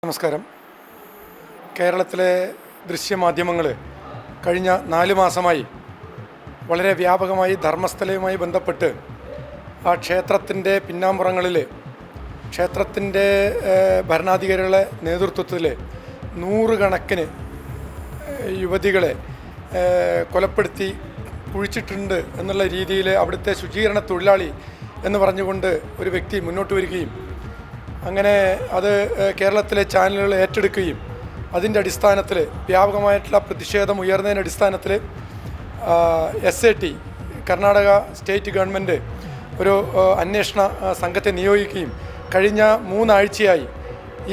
നമസ്കാരം. കേരളത്തിലെ ദൃശ്യമാധ്യമങ്ങൾ കഴിഞ്ഞ 4 മാസമായി വളരെ വ്യാപകമായി ധർമ്മസ്ഥലയുമായി ബന്ധപ്പെട്ട് ആ ക്ഷേത്രത്തിൻ്റെ പിന്നാമ്പുറങ്ങളിൽ ക്ഷേത്രത്തിൻ്റെ ഭരണാധികാരികളുടെ നേതൃത്വത്തിൽ 100 കണക്കിന് യുവതികളെ കൊലപ്പെടുത്തി കുഴിച്ചിട്ടുണ്ട് എന്നുള്ള രീതിയിൽ അവിടുത്തെ ശുചീകരണ തൊഴിലാളി എന്ന് പറഞ്ഞുകൊണ്ട് ഒരു വ്യക്തി മുന്നോട്ട് വരികയും അങ്ങനെ അത് കേരളത്തിലെ ചാനലുകൾ ഏറ്റെടുക്കുകയും അതിൻ്റെ അടിസ്ഥാനത്തിൽ വ്യാപകമായിട്ടുള്ള പ്രതിഷേധം ഉയർന്നതിൻ്റെ അടിസ്ഥാനത്തിൽ SAT കർണാടക സ്റ്റേറ്റ് ഗവൺമെൻറ് ഒരു അന്വേഷണ സംഘത്തെ നിയോഗിക്കുകയും കഴിഞ്ഞ 3 ആഴ്ചയായി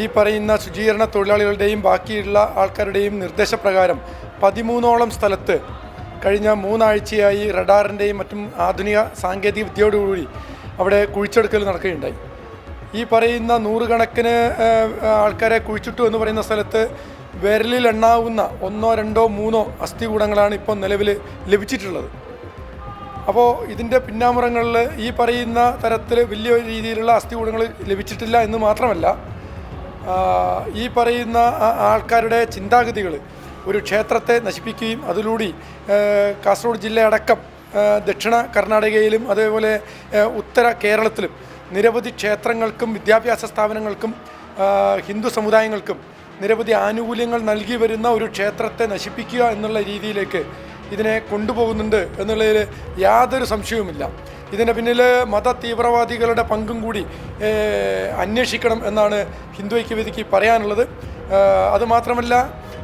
ഈ പറയുന്ന ശുചീകരണ തൊഴിലാളികളുടെയും ബാക്കിയുള്ള ആൾക്കാരുടെയും നിർദ്ദേശപ്രകാരം 13ഓളം സ്ഥലത്ത് കഴിഞ്ഞ 3 ആഴ്ചയായി റഡാറിൻ്റെയും മറ്റും ആധുനിക സാങ്കേതിക വിദ്യയോടുകൂടി അവിടെ കുഴിച്ചെടുക്കൽ നടക്കുകയുണ്ടായി. ഈ പറയുന്ന 100 കണക്കിന് ആൾക്കാരെ കുഴിച്ചിട്ടു എന്ന് പറയുന്ന സ്ഥലത്ത് വിരലിൽ എണ്ണാവുന്ന 1, 2, 3 അസ്ഥികൂടങ്ങളാണ് ഇപ്പോൾ നിലവിൽ ലഭിച്ചിട്ടുള്ളത്. അപ്പോൾ ഇതിൻ്റെ പിന്നാമ്പുറങ്ങളിൽ ഈ പറയുന്ന തരത്തിൽ വലിയ രീതിയിലുള്ള അസ്ഥികൂടങ്ങൾ ലഭിച്ചിട്ടില്ല എന്ന് മാത്രമല്ല, ഈ പറയുന്ന ആൾക്കാരുടെ ചിന്താഗതികൾ ഒരു ക്ഷേത്രത്തെ നശിപ്പിക്കുകയും അതിലൂടെ കാസർഗോഡ് ജില്ലയടക്കം ദക്ഷിണ കർണാടകയിലും അതേപോലെ ഉത്തര കേരളത്തിലും നിരവധി ക്ഷേത്രങ്ങൾക്കും വിദ്യാഭ്യാസ സ്ഥാപനങ്ങൾക്കും ഹിന്ദു സമുദായങ്ങൾക്കും നിരവധി ആനുകൂല്യങ്ങൾ നൽകി വരുന്ന ഒരു ക്ഷേത്രത്തെ നശിപ്പിക്കുക എന്നുള്ള രീതിയിലേക്ക് ഇതിനെ കൊണ്ടുപോകുന്നുണ്ട് എന്നുള്ളതിൽ യാതൊരു സംശയവുമില്ല. ഇതിന് പിന്നിൽ മത തീവ്രവാദികളുടെ പങ്കും കൂടി അന്വേഷിക്കണം എന്നാണ് ഹിന്ദു ഐക്യവേദിക്ക് പറയാനുള്ളത്. അതുമാത്രമല്ല,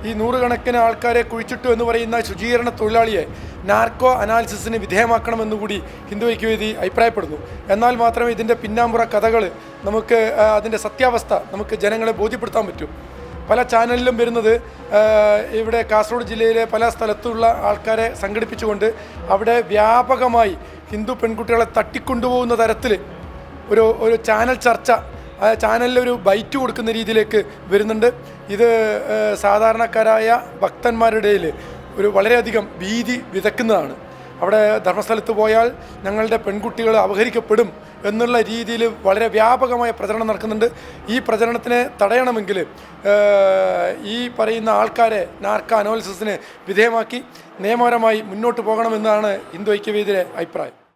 ഈ 100 കണക്കിന് ആൾക്കാരെ കുഴിച്ചിട്ടു എന്ന് പറയുന്ന ശുചീകരണ തൊഴിലാളിയെ നാർക്കോ അനാലിസിസിന് വിധേയമാക്കണമെന്നുകൂടി ഹിന്ദു ഐക്യവേദി അഭിപ്രായപ്പെടുന്നു. എന്നാൽ മാത്രമേ ഇതിൻ്റെ പിന്നാമ്പുറ കഥകൾ നമുക്ക് അതിൻ്റെ സത്യാവസ്ഥ നമുക്ക് ജനങ്ങളെ ബോധ്യപ്പെടുത്താൻ പറ്റൂ. പല ചാനലിലും വരുന്നത് ഇവിടെ കാസർഗോഡ് ജില്ലയിലെ പല സ്ഥലത്തുള്ള ആൾക്കാരെ സംഘടിപ്പിച്ചുകൊണ്ട് അവിടെ വ്യാപകമായി ഹിന്ദു പെൺകുട്ടികളെ തട്ടിക്കൊണ്ടുപോകുന്ന തരത്തിൽ ഒരു ചാനൽ ചർച്ച, ചാനലിൽ ഒരു ബൈറ്റ് കൊടുക്കുന്ന രീതിയിലേക്ക് വരുന്നുണ്ട്. ഇത് സാധാരണക്കാരായ ഭക്തന്മാരുടെ ഇടയിൽ ഒരു വളരെയധികം ഭീതി വിതയ്ക്കുന്നതാണ്. അവിടെ ധർമ്മസ്ഥലത്ത് പോയാൽ ഞങ്ങളുടെ പെൺകുട്ടികൾ അപഹരിക്കപ്പെടും എന്നുള്ള രീതിയിൽ വളരെ വ്യാപകമായ പ്രചരണം നടക്കുന്നുണ്ട്. ഈ പ്രചരണത്തിനെ തടയണമെങ്കിൽ ഈ പറയുന്ന ആൾക്കാരെ നാർക്കോ അനാലിസിസിന് വിധേയമാക്കി നിയമപരമായി മുന്നോട്ട് പോകണമെന്നാണ് ഹിന്ദു ഐക്യവേദിയുടെ അഭിപ്രായം.